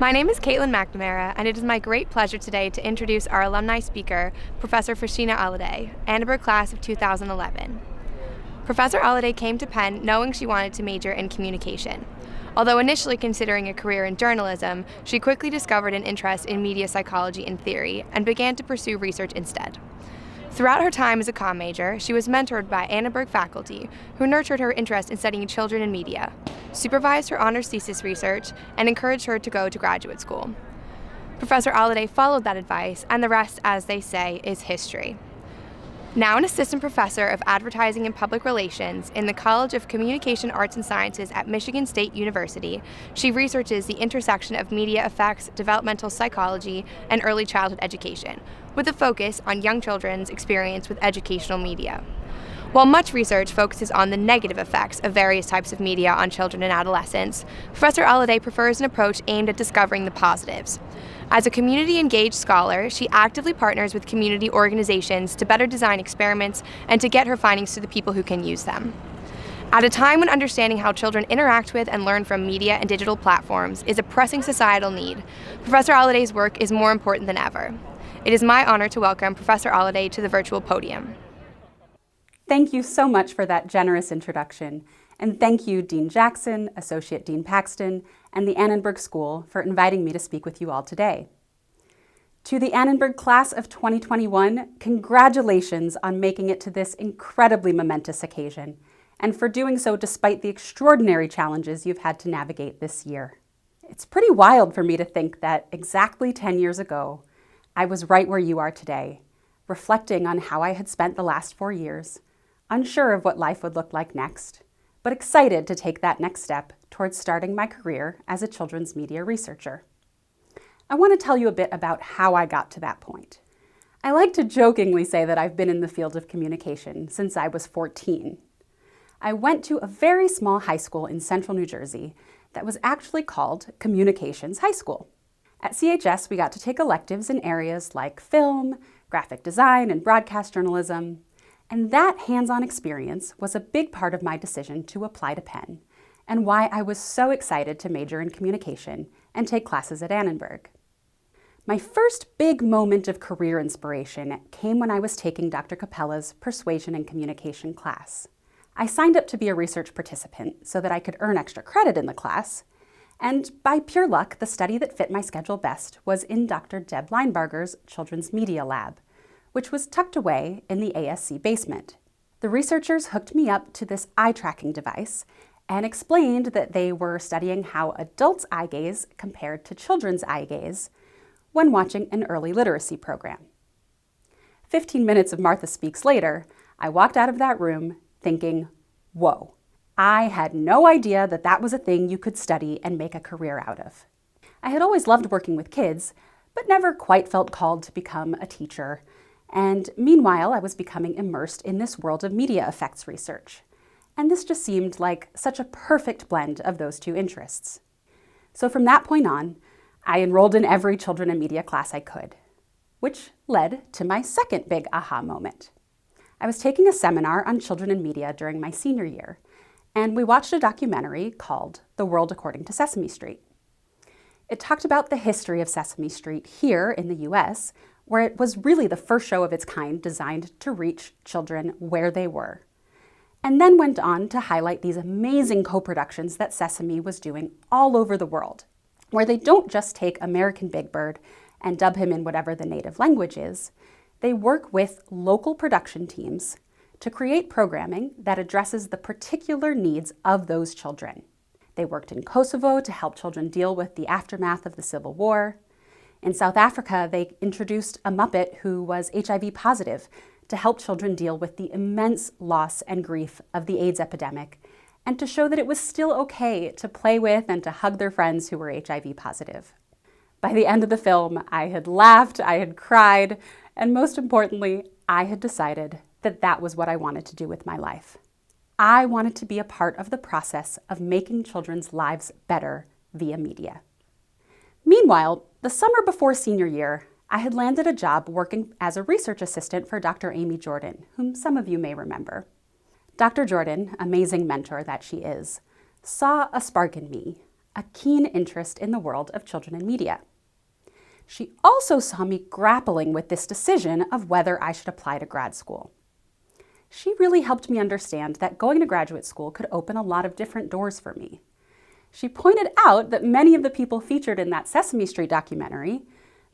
My name is Caitlin McNamara, and it is my great pleasure today to introduce our alumni speaker, Professor Fashina Aladé, Annenberg class of 2011. Professor Aladé came to Penn knowing she wanted to major in communication. Although initially considering a career in journalism, she quickly discovered an interest in media psychology and theory and began to pursue research instead. Throughout her time as a comm major, she was mentored by Annenberg faculty who nurtured her interest in studying children in media, supervised her honors thesis research, and encouraged her to go to graduate school. Professor Aladé followed that advice, and the rest, as they say, is history. Now an assistant professor of advertising and public relations in the College of Communication Arts and Sciences at Michigan State University, she researches the intersection of media effects, developmental psychology, and early childhood education, with a focus on young children's experience with educational media. While much research focuses on the negative effects of various types of media on children and adolescents, Professor Aladé prefers an approach aimed at discovering the positives. As a community-engaged scholar, she actively partners with community organizations to better design experiments and to get her findings to the people who can use them. At a time when understanding how children interact with and learn from media and digital platforms is a pressing societal need, Professor Aladé's work is more important than ever. It is my honor to welcome Professor Aladé to the virtual podium. Thank you so much for that generous introduction, and thank you, Dean Jackson, Associate Dean Paxton, and the Annenberg School for inviting me to speak with you all today. To the Annenberg class of 2021, congratulations on making it to this incredibly momentous occasion, and for doing so despite the extraordinary challenges you've had to navigate this year. It's pretty wild for me to think that exactly 10 years ago, I was right where you are today, reflecting on how I had spent the last 4 years, unsure of what life would look like next, but excited to take that next step towards starting my career as a children's media researcher. I want to tell you a bit about how I got to that point. I like to jokingly say that I've been in the field of communication since I was 14. I went to a very small high school in central New Jersey that was actually called Communications High School. At C'11, we got to take electives in areas like film, graphic design, and broadcast journalism. And that hands-on experience was a big part of my decision to apply to Penn, and why I was so excited to major in communication and take classes at Annenberg. My first big moment of career inspiration came when I was taking Dr. Capella's Persuasion and Communication class. I signed up to be a research participant so that I could earn extra credit in the class, and by pure luck, the study that fit my schedule best was in Dr. Deb Linebarger's Children's Media Lab, which was tucked away in the ASC basement. The researchers hooked me up to this eye tracking device and explained that they were studying how adults' eye gaze compared to children's eye gaze when watching an early literacy program. 15 minutes of Martha Speaks later, I walked out of that room thinking, whoa, I had no idea that that was a thing you could study and make a career out of. I had always loved working with kids, but never quite felt called to become a teacher. And meanwhile, I was becoming immersed in this world of media effects research. And this just seemed like such a perfect blend of those two interests. So from that point on, I enrolled in every children and media class I could, which led to my second big aha moment. I was taking a seminar on children and media during my senior year, and we watched a documentary called The World According to Sesame Street. It talked about the history of Sesame Street here in the US, where it was really the first show of its kind designed to reach children where they were, and then went on to highlight these amazing co-productions that Sesame was doing all over the world, where they don't just take American Big Bird and dub him in whatever the native language is. They work with local production teams to create programming that addresses the particular needs of those children. They worked in Kosovo to help children deal with the aftermath of the Civil War. In South Africa, they introduced a Muppet who was HIV positive to help children deal with the immense loss and grief of the AIDS epidemic, and to show that it was still okay to play with and to hug their friends who were HIV positive. By the end of the film, I had laughed, I had cried, and most importantly, I had decided that that was what I wanted to do with my life. I wanted to be a part of the process of making children's lives better via media. Meanwhile, the summer before senior year, I had landed a job working as a research assistant for Dr. Amy Jordan, whom some of you may remember. Dr. Jordan, amazing mentor that she is, saw a spark in me, a keen interest in the world of children and media. She also saw me grappling with this decision of whether I should apply to grad school. She really helped me understand that going to graduate school could open a lot of different doors for me. She pointed out that many of the people featured in that Sesame Street documentary,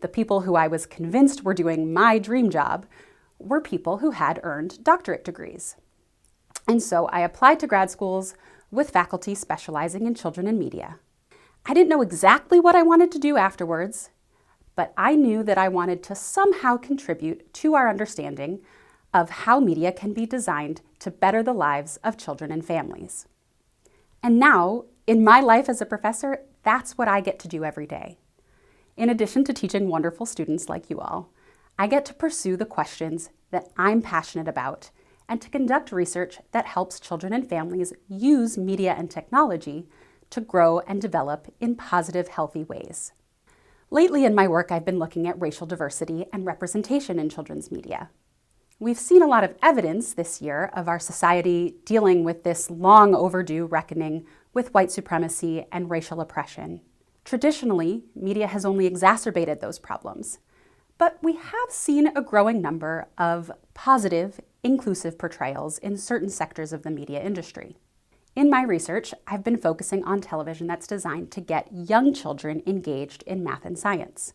the people who I was convinced were doing my dream job, were people who had earned doctorate degrees. And so I applied to grad schools with faculty specializing in children and media. I didn't know exactly what I wanted to do afterwards, but I knew that I wanted to somehow contribute to our understanding of how media can be designed to better the lives of children and families. And now, in my life as a professor, that's what I get to do every day. In addition to teaching wonderful students like you all, I get to pursue the questions that I'm passionate about and to conduct research that helps children and families use media and technology to grow and develop in positive, healthy ways. Lately in my work, I've been looking at racial diversity and representation in children's media. We've seen a lot of evidence this year of our society dealing with this long overdue reckoning with white supremacy and racial oppression. Traditionally, media has only exacerbated those problems, but we have seen a growing number of positive, inclusive portrayals in certain sectors of the media industry. In my research, I've been focusing on television that's designed to get young children engaged in math and science.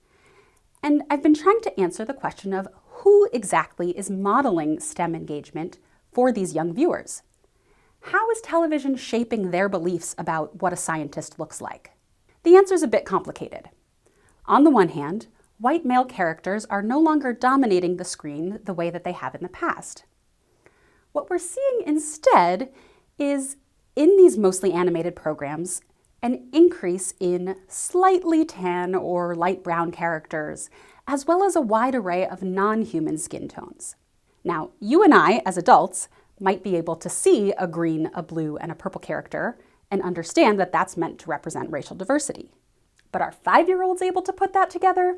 And I've been trying to answer the question of who exactly is modeling STEM engagement for these young viewers? How is television shaping their beliefs about what a scientist looks like? The answer is a bit complicated. On the one hand, white male characters are no longer dominating the screen the way that they have in the past. What we're seeing instead is, in these mostly animated programs, an increase in slightly tan or light brown characters, as well as a wide array of non-human skin tones. Now, you and I, as adults, might be able to see a green, a blue, and a purple character and understand that that's meant to represent racial diversity. But are 5-year-olds able to put that together?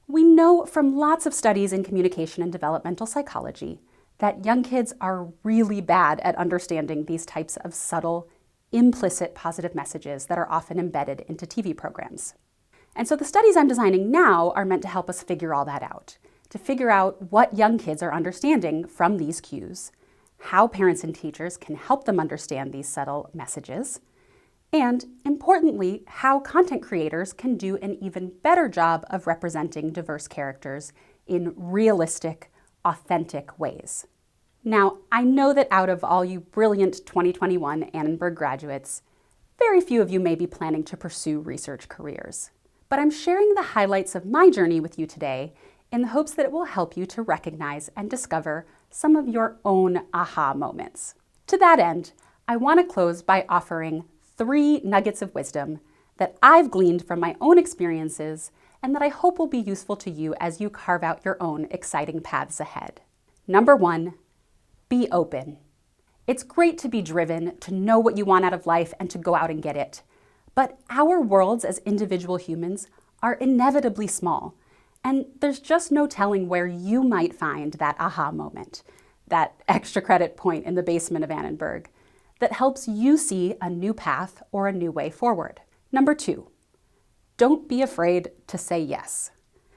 We know from lots of studies in communication and developmental psychology that young kids are really bad at understanding these types of subtle, implicit positive messages that are often embedded into TV programs. And so the studies I'm designing now are meant to help us figure all that out, to figure out what young kids are understanding from these cues, how parents and teachers can help them understand these subtle messages, and importantly, how content creators can do an even better job of representing diverse characters in realistic, authentic ways. Now, I know that out of all you brilliant 2021 Annenberg graduates, very few of you may be planning to pursue research careers. But I'm sharing the highlights of my journey with you today in the hopes that it will help you to recognize and discover some of your own aha moments. To that end, I want to close by offering 3 nuggets of wisdom that I've gleaned from my own experiences and that I hope will be useful to you as you carve out your own exciting paths ahead. Number 1, be open. It's great to be driven, to know what you want out of life and to go out and get it. But our worlds as individual humans are inevitably small, and there's just no telling where you might find that aha moment, that extra credit point in the basement of Annenberg, that helps you see a new path or a new way forward. Number 2, don't be afraid to say yes.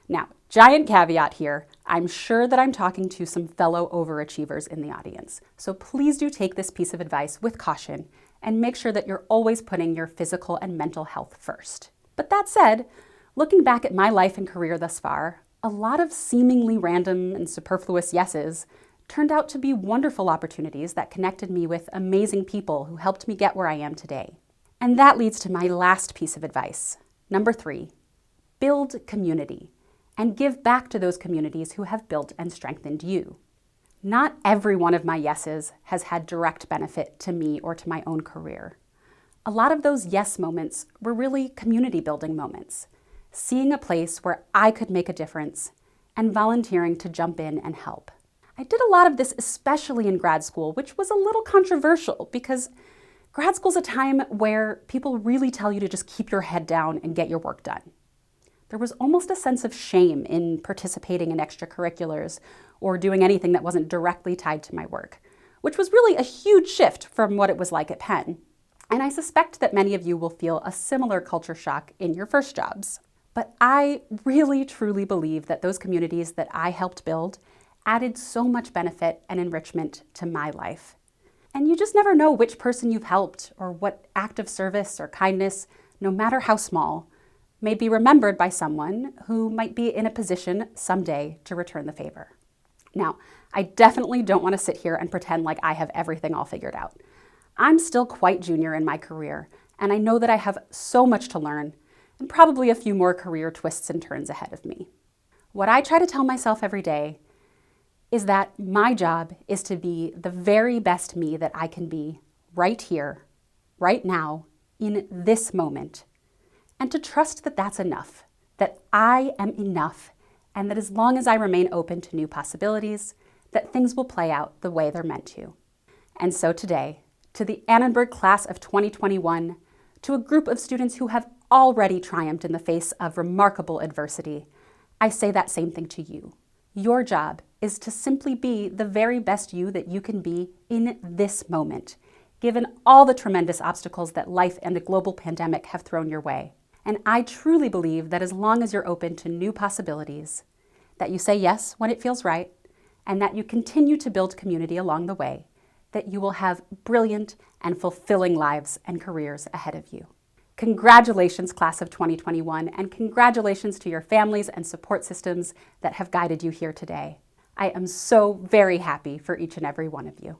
Now, giant caveat here, I'm sure that I'm talking to some fellow overachievers in the audience, so please do take this piece of advice with caution and make sure that you're always putting your physical and mental health first. But that said, looking back at my life and career thus far, a lot of seemingly random and superfluous yeses turned out to be wonderful opportunities that connected me with amazing people who helped me get where I am today. And that leads to my last piece of advice. Number 3, build community and give back to those communities who have built and strengthened you. Not every one of my yeses has had direct benefit to me or to my own career. A lot of those yes moments were really community building moments, seeing a place where I could make a difference and volunteering to jump in and help. I did a lot of this especially in grad school, which was a little controversial because grad school's a time where people really tell you to just keep your head down and get your work done. There was almost a sense of shame in participating in extracurriculars or doing anything that wasn't directly tied to my work, which was really a huge shift from what it was like at Penn. And I suspect that many of you will feel a similar culture shock in your first jobs. But I really, truly believe that those communities that I helped build added so much benefit and enrichment to my life. And you just never know which person you've helped or what act of service or kindness, no matter how small, may be remembered by someone who might be in a position someday to return the favor. Now, I definitely don't want to sit here and pretend like I have everything all figured out. I'm still quite junior in my career, and I know that I have so much to learn and probably a few more career twists and turns ahead of me. What I try to tell myself every day is that my job is to be the very best me that I can be right here, right now, in this moment, and to trust that that's enough, that I am enough, and that as long as I remain open to new possibilities, that things will play out the way they're meant to. And so today, to the Annenberg class of 2021, to a group of students who have already triumphed in the face of remarkable adversity, I say that same thing to you. Your job is to simply be the very best you that you can be in this moment, given all the tremendous obstacles that life and the global pandemic have thrown your way. And I truly believe that as long as you're open to new possibilities, that you say yes when it feels right, and that you continue to build community along the way, that you will have brilliant and fulfilling lives and careers ahead of you. Congratulations, class of 2021, and congratulations to your families and support systems that have guided you here today. I am so very happy for each and every one of you.